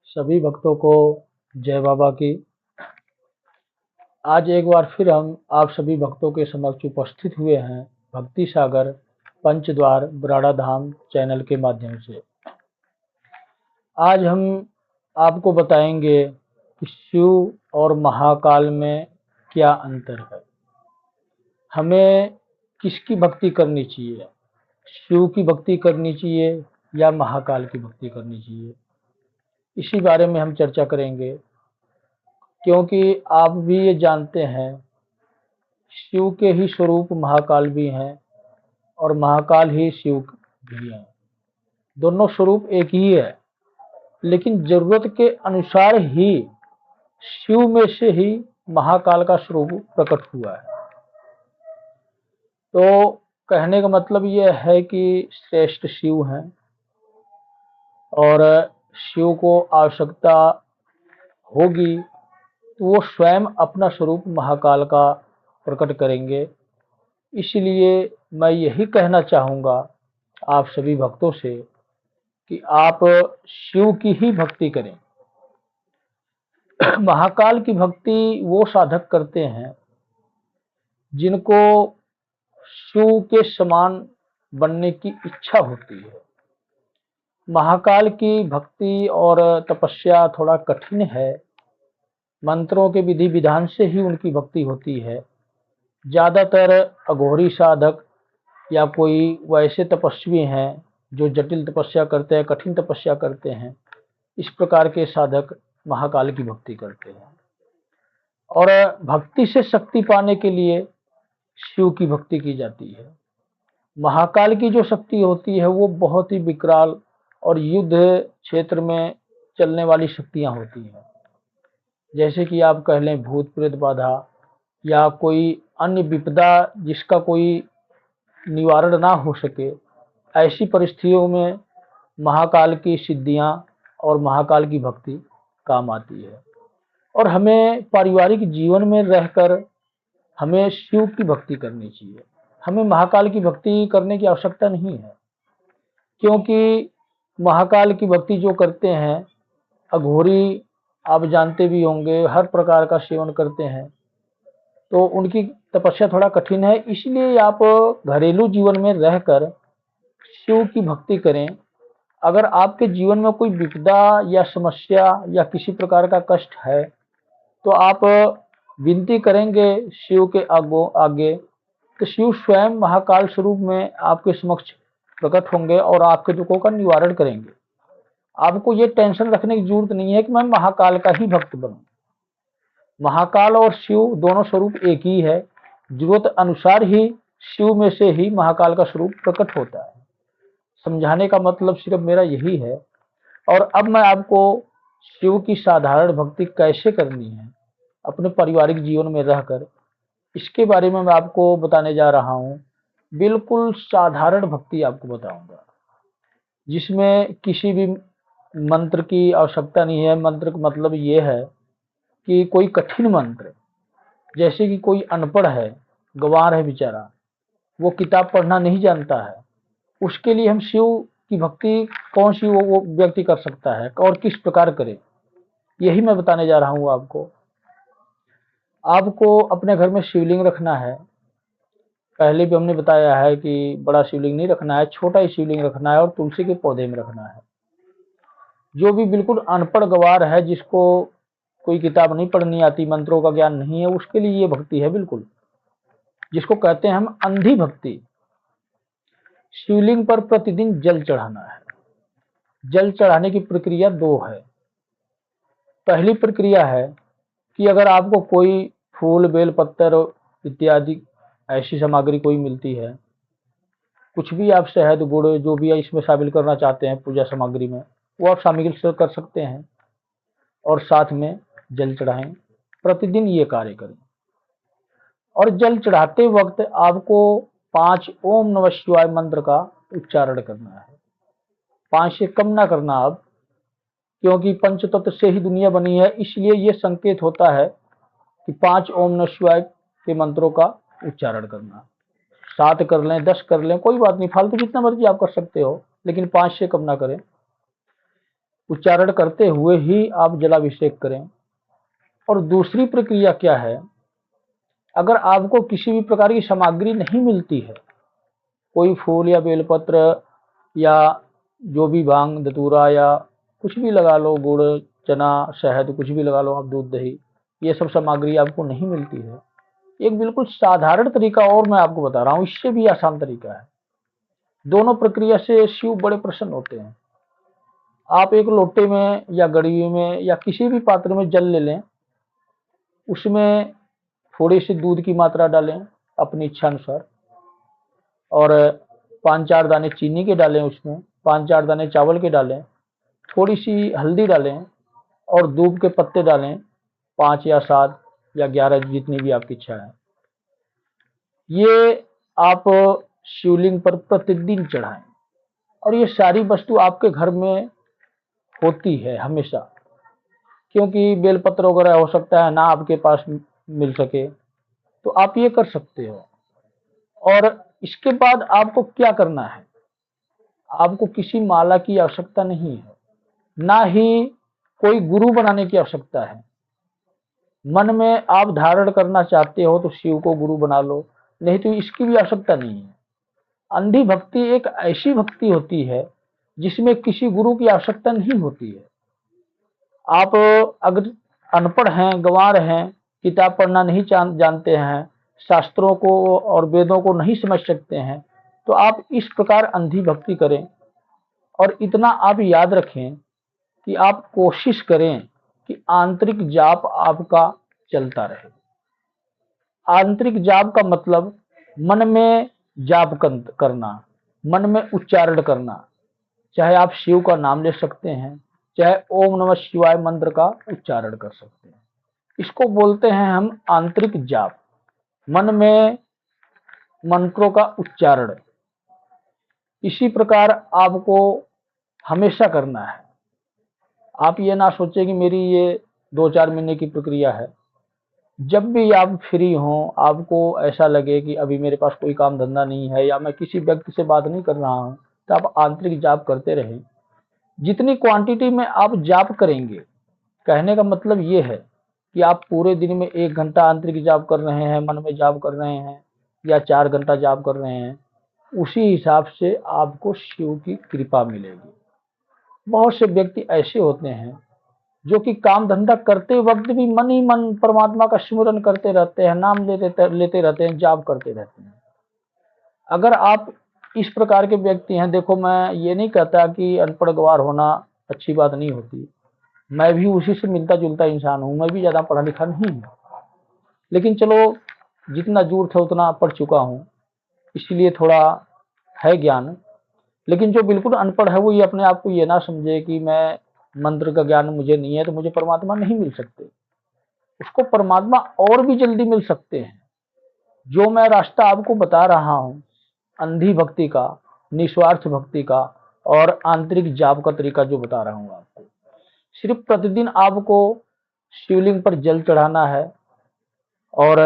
सभी भक्तों को जय बाबा की। आज एक बार फिर हम आप सभी भक्तों के समक्ष उपस्थित हुए हैं भक्ति सागर पंचद्वार बराड़ा धाम चैनल के माध्यम से। आज हम आपको बताएंगे कि शिव और महाकाल में क्या अंतर है। हमें किसकी भक्ति करनी चाहिए, शिव की भक्ति करनी चाहिए या महाकाल की भक्ति करनी चाहिए, इसी बारे में हम चर्चा करेंगे। क्योंकि आप भी ये जानते हैं शिव के ही स्वरूप महाकाल भी हैं और महाकाल ही शिव भी हैं। दोनों स्वरूप एक ही है, लेकिन जरूरत के अनुसार ही शिव में से ही महाकाल का स्वरूप प्रकट हुआ है। तो कहने का मतलब यह है कि श्रेष्ठ शिव हैं और शिव को आवश्यकता होगी तो वो स्वयं अपना स्वरूप महाकाल का प्रकट करेंगे। इसलिए मैं यही कहना चाहूँगा आप सभी भक्तों से कि आप शिव की ही भक्ति करें। महाकाल की भक्ति वो साधक करते हैं जिनको शिव के समान बनने की इच्छा होती है। महाकाल की भक्ति और तपस्या थोड़ा कठिन है, मंत्रों के विधि विधान से ही उनकी भक्ति होती है। ज़्यादातर अघोरी साधक या कोई वैसे तपस्वी हैं जो जटिल तपस्या करते हैं, कठिन तपस्या करते हैं, इस प्रकार के साधक महाकाल की भक्ति करते हैं। और भक्ति से शक्ति पाने के लिए शिव की भक्ति की जाती है। महाकाल की जो शक्ति होती है वो बहुत ही विकराल और युद्ध क्षेत्र में चलने वाली शक्तियां होती हैं। जैसे कि आप कह लें भूत प्रेत बाधा या कोई अन्य विपदा जिसका कोई निवारण ना हो सके, ऐसी परिस्थितियों में महाकाल की सिद्धियां और महाकाल की भक्ति काम आती है। और हमें पारिवारिक जीवन में रहकर हमें शिव की भक्ति करनी चाहिए। हमें महाकाल की भक्ति करने की आवश्यकता नहीं है, क्योंकि महाकाल की भक्ति जो करते हैं अघोरी, आप जानते भी होंगे, हर प्रकार का सेवन करते हैं, तो उनकी तपस्या थोड़ा कठिन है। इसलिए आप घरेलू जीवन में रहकर शिव की भक्ति करें। अगर आपके जीवन में कोई विपदा या समस्या या किसी प्रकार का कष्ट है तो आप विनती करेंगे शिव के आगे, तो शिव स्वयं महाकाल स्वरूप में आपके समक्ष प्रकट होंगे और आपके दुखों का निवारण करेंगे। आपको ये टेंशन रखने की जरूरत नहीं है कि मैं महाकाल का ही भक्त बनूं। महाकाल और शिव दोनों स्वरूप एक ही है। जरूरत अनुसार ही शिव में से ही महाकाल का स्वरूप प्रकट होता है। समझाने का मतलब सिर्फ मेरा यही है। और अब मैं आपको शिव की साधारण भक्ति कैसे करनी है अपने पारिवारिक जीवन में रहकर, इसके बारे में मैं आपको बताने जा रहा हूँ। बिल्कुल साधारण भक्ति आपको बताऊंगा, जिसमें किसी भी मंत्र की आवश्यकता नहीं है। मंत्र का मतलब ये है कि कोई कठिन मंत्र, जैसे कि कोई अनपढ़ है, गंवार है बेचारा, वो किताब पढ़ना नहीं जानता है, उसके लिए हम शिव की भक्ति कौन सी वो व्यक्ति कर सकता है और किस प्रकार करे, यही मैं बताने जा रहा हूँ आपको। आपको अपने घर में शिवलिंग रखना है। पहले भी हमने बताया है कि बड़ा शिवलिंग नहीं रखना है, छोटा ही शिवलिंग रखना है और तुलसी के पौधे में रखना है। जो भी बिल्कुल अनपढ़ गवार है, जिसको कोई किताब नहीं पढ़नी आती, मंत्रों का ज्ञान नहीं है, उसके लिए ये भक्ति है बिल्कुल, जिसको कहते हैं हम अंधी भक्ति। शिवलिंग पर प्रतिदिन जल चढ़ाना है। जल चढ़ाने की प्रक्रिया दो है। पहली प्रक्रिया है कि अगर आपको कोई फूल बेल पत्तर इत्यादि ऐसी सामग्री कोई मिलती है, कुछ भी आप शहद गुड़ जो भी इसमें शामिल करना चाहते हैं पूजा सामग्री में, वो आप शामिल कर सकते हैं और साथ में जल चढ़ाएं। प्रतिदिन ये कार्य करें। और जल चढ़ाते वक्त आपको 5 ओम नमः शिवाय मंत्र का उच्चारण करना है। 5 से कम ना करना आप, क्योंकि पंचतत्व से ही दुनिया बनी है, इसलिए ये संकेत होता है कि 5 ओम नमः शिवाय के मंत्रों का उच्चारण करना। 7 कर लें, 10 कर लें, कोई बात नहीं, फालतू जितना मर्जी आप कर सकते हो, लेकिन 5 से कम ना करें। उच्चारण करते हुए ही आप जलाभिषेक करें। और दूसरी प्रक्रिया क्या है, अगर आपको किसी भी प्रकार की सामग्री नहीं मिलती है, कोई फूल या बेलपत्र या जो भी भांग धतूरा या कुछ भी लगा लो, गुड़ चना शहद कुछ भी लगा लो आप, दूध दही, ये सब सामग्री आपको नहीं मिलती है, एक बिल्कुल साधारण तरीका और मैं आपको बता रहा हूँ, इससे भी आसान तरीका है। दोनों प्रक्रिया से शिव बड़े प्रसन्न होते हैं। आप एक लोटे में या गड़वी में या किसी भी पात्र में जल ले लें, उसमें थोड़ी सी दूध की मात्रा डालें अपनी इच्छा अनुसार, और 5-4 दाने चीनी के डालें, उसमें 5-4 दाने चावल के डालें, थोड़ी सी हल्दी डालें और दूब के पत्ते डालें, 5 या 7 या 11 जितनी भी आपकी इच्छा है। ये आप शिवलिंग पर प्रतिदिन चढ़ाएं, और ये सारी वस्तु आपके घर में होती है हमेशा, क्योंकि बेलपत्र वगैरह हो सकता है ना आपके पास मिल सके, तो आप ये कर सकते हो। और इसके बाद आपको क्या करना है, आपको किसी माला की आवश्यकता नहीं है, ना ही कोई गुरु बनाने की आवश्यकता है। मन में आप धारण करना चाहते हो तो शिव को गुरु बना लो, नहीं तो इसकी भी आवश्यकता नहीं है। अंधी भक्ति एक ऐसी भक्ति होती है जिसमें किसी गुरु की आवश्यकता नहीं होती है। आप अगर अनपढ़ हैं, गंवार हैं, किताब पढ़ना नहीं जानते हैं, शास्त्रों को और वेदों को नहीं समझ सकते हैं, तो आप इस प्रकार अंधी भक्ति करें। और इतना आप याद रखें कि आप कोशिश करें कि आंतरिक जाप आपका चलता रहे। आंतरिक जाप का मतलब मन में जाप करना, मन में उच्चारण करना। चाहे आप शिव का नाम ले सकते हैं, चाहे ओम नमः शिवाय मंत्र का उच्चारण कर सकते हैं। इसको बोलते हैं हम आंतरिक जाप, मन में मंत्रों का उच्चारण। इसी प्रकार आपको हमेशा करना है। आप ये ना सोचें कि मेरी ये 2-4 महीने की प्रक्रिया है। जब भी आप फ्री हों, आपको ऐसा लगे कि अभी मेरे पास कोई काम धंधा नहीं है या मैं किसी व्यक्ति से बात नहीं कर रहा हूं, तो आप आंतरिक जाप करते रहें। जितनी क्वांटिटी में आप जाप करेंगे, कहने का मतलब ये है कि आप पूरे दिन में 1 घंटा आंतरिक जाप कर रहे हैं, मन में जाप कर रहे हैं, या 4 घंटा जाप कर रहे हैं, उसी हिसाब से आपको शिव की कृपा मिलेगी। बहुत से व्यक्ति ऐसे होते हैं जो कि काम धंधा करते वक्त भी मन ही मन परमात्मा का स्मरण करते रहते हैं, नाम लेते रहते हैं, जाप करते रहते हैं। अगर आप इस प्रकार के व्यक्ति हैं, देखो मैं ये नहीं कहता कि अनपढ़ गंवार होना अच्छी बात नहीं होती, मैं भी उसी से मिलता जुलता इंसान हूँ, मैं भी ज़्यादा पढ़ा लिखा नहीं हूँ, लेकिन चलो जितना जरूरत है उतना पढ़ चुका हूँ, इसलिए थोड़ा है ज्ञान। लेकिन जो बिल्कुल अनपढ़ है वो ये अपने आप को ये ना समझे कि मैं मंत्र का ज्ञान मुझे नहीं है तो मुझे परमात्मा नहीं मिल सकते। उसको परमात्मा और भी जल्दी मिल सकते हैं। जो मैं रास्ता आपको बता रहा हूँ, अंधी भक्ति का, निस्वार्थ भक्ति का और आंतरिक जाप का तरीका जो बता रहा हूँ आपको, सिर्फ प्रतिदिन आपको शिवलिंग पर जल चढ़ाना है और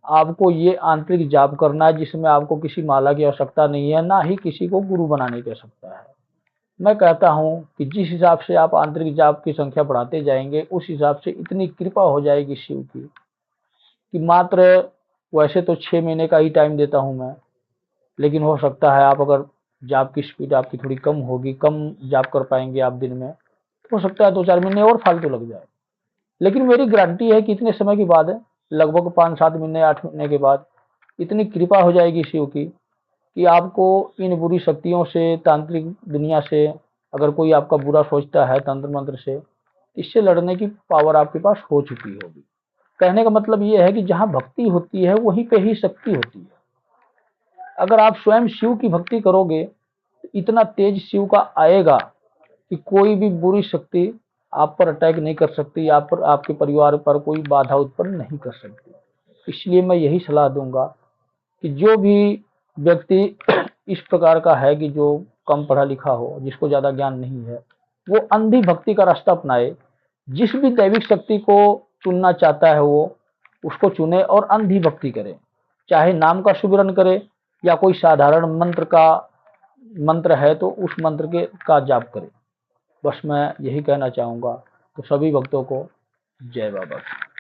आपको ये आंतरिक जाप करना है, जिसमें आपको किसी माला की आवश्यकता नहीं है, ना ही किसी को गुरु बनाने की आवश्यकता है। मैं कहता हूँ कि जिस हिसाब से आप आंतरिक जाप की संख्या बढ़ाते जाएंगे, उस हिसाब से इतनी कृपा हो जाएगी शिव की कि मात्र, वैसे तो 6 महीने का ही टाइम देता हूँ मैं, लेकिन हो सकता है आप अगर जाप की स्पीड आपकी थोड़ी कम होगी, कम जाप कर पाएंगे आप दिन में, तो हो सकता है 2-4 महीने और फालतू लग जाए। लेकिन मेरी गारंटी है कि इतने समय के बाद, लगभग 5-7 महीने 8 महीने के बाद, इतनी कृपा हो जाएगी शिव की कि आपको इन बुरी शक्तियों से, तांत्रिक दुनिया से, अगर कोई आपका बुरा सोचता है तंत्र मंत्र से, इससे लड़ने की पावर आपके पास हो चुकी होगी। कहने का मतलब ये है कि जहाँ भक्ति होती है वहीं पे ही शक्ति होती है। अगर आप स्वयं शिव की भक्ति करोगे तो इतना तेज शिव का आएगा कि कोई भी बुरी शक्ति आप पर अटैक नहीं कर सकती, आप पर, आपके परिवार पर कोई बाधा उत्पन्न नहीं कर सकती। इसलिए मैं यही सलाह दूंगा कि जो भी व्यक्ति इस प्रकार का है कि जो कम पढ़ा लिखा हो, जिसको ज्यादा ज्ञान नहीं है, वो अंधी भक्ति का रास्ता अपनाए। जिस भी दैविक शक्ति को चुनना चाहता है वो उसको चुने और अंधी भक्ति करे, चाहे नाम का सुमिरन करे या कोई साधारण मंत्र है तो उस मंत्र के का जाप करे। बस मैं यही कहना चाहूँगा। तो सभी भक्तों को जय बाबा की।